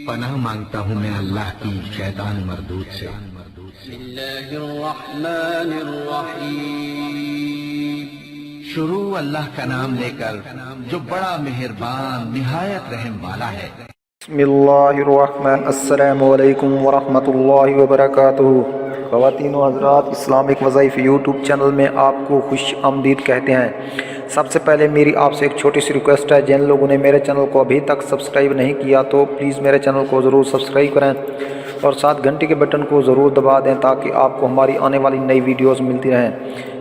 پناہ مانگتا ہوں میں اللہ کی شیطان مردود سے۔ بسم اللہ الرحمن الرحیم۔ شروع اللہ کا نام لے کر جو بڑا مہربان نہایت رحم والا ہے۔ بسم اللہ الرحمن۔ السلام علیکم ورحمۃ اللہ وبرکاتہ۔ خواتین و حضرات، اسلامک وظائف یوٹیوب چینل میں آپ کو خوش آمدید کہتے ہیں۔ سب سے پہلے میری آپ سے ایک چھوٹی سی ریکویسٹ ہے، جن لوگوں نے میرے چینل کو ابھی تک سبسکرائب نہیں کیا تو پلیز میرے چینل کو ضرور سبسکرائب کریں اور ساتھ گھنٹی کے بٹن کو ضرور دبا دیں تاکہ آپ کو ہماری آنے والی نئی ویڈیوز ملتی رہیں۔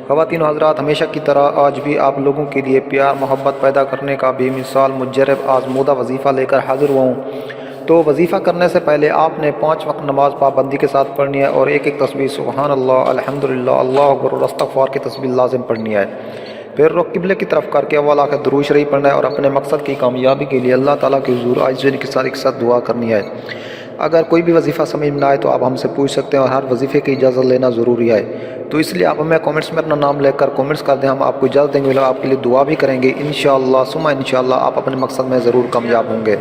خواتین و حضرات، ہمیشہ کی طرح آج بھی آپ لوگوں کے لیے پیار محبت پیدا کرنے کا بے مثال مجرب آزمودہ وظیفہ لے کر حاضر ہوا ہوں۔ تو وظیفہ کرنے سے پہلے آپ نے 5 وقت نماز پابندی کے ساتھ پڑھنی ہے اور ایک تسبیح سبحان اللہ، الحمدللہ، اللہ اکبر اور استغفار کی تسبیح لازم پڑھنی ہے۔ پھر رخ قبلے کی طرف کر کے اول آخر درود شریف پڑھنا ہے اور اپنے مقصد کی کامیابی کے لیے اللہ تعالیٰ کے حضور عاجزی کے ساتھ دعا کرنی ہے۔ اگر کوئی بھی وظیفہ سمجھ میں نہ آئے تو آپ ہم سے پوچھ سکتے ہیں اور ہر وظیفے کی اجازت لینا ضروری ہے، تو اس لیے آپ ہمیں کامنٹس میں اپنا نام لے کر کامنٹس کر دیں، ہم آپ کو اجازت دیں گے، آپ کے لیے دعا بھی کریں گے انشاءاللہ ثم انشاءاللہ آپ اپنے مقصد میں ضرور کامیاب ہوں گے۔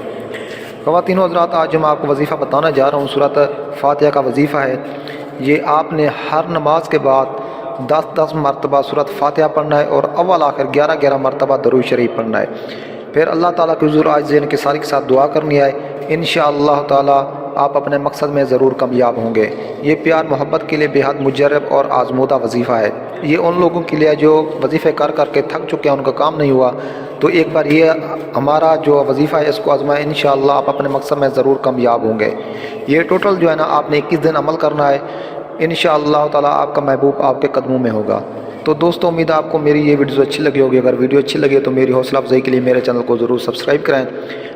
خواتین و حضرات، آج میں آپ کو وظیفہ بتانا جا رہا ہوں، سورۃ فاتحہ کا وظیفہ ہے۔ یہ آپ نے ہر نماز کے بعد 10 مرتبہ سورۃ فاتحہ پڑھنا ہے اور اول آخر 11 مرتبہ درود شریف پڑھنا ہے۔ پھر اللہ تعالیٰ کے حضور عاجزی کے ساتھ دعا کرنی ہے، انشاءاللہ تعالیٰ آپ اپنے مقصد میں ضرور کامیاب ہوں گے۔ یہ پیار محبت کے لیے بے حد مجرب اور آزمودہ وظیفہ ہے۔ یہ ان لوگوں کے لیے جو وظیفے کر کے تھک چکے ہیں، ان کا کام نہیں ہوا، تو ایک بار یہ ہمارا جو وظیفہ ہے اس کو آزمائیں، انشاءاللہ آپ اپنے مقصد میں ضرور کامیاب ہوں گے۔ یہ ٹوٹل جو ہے نا آپ نے 21 دن عمل کرنا ہے، انشاءاللہ تعالیٰ آپ کا محبوب آپ کے قدموں میں ہوگا۔ تو دوستو، امید ہے آپ کو میری یہ ویڈیو اچھی لگی ہوگی۔ اگر ویڈیو اچھی لگے تو میری حوصلہ افزائی کے لیے میرے چینل کو ضرور سبسکرائب کریں۔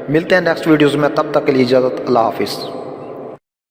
ملتے ہیں نیکسٹ ویڈیوز میں، تب تک کے لیے اجازت، اللہ حافظ۔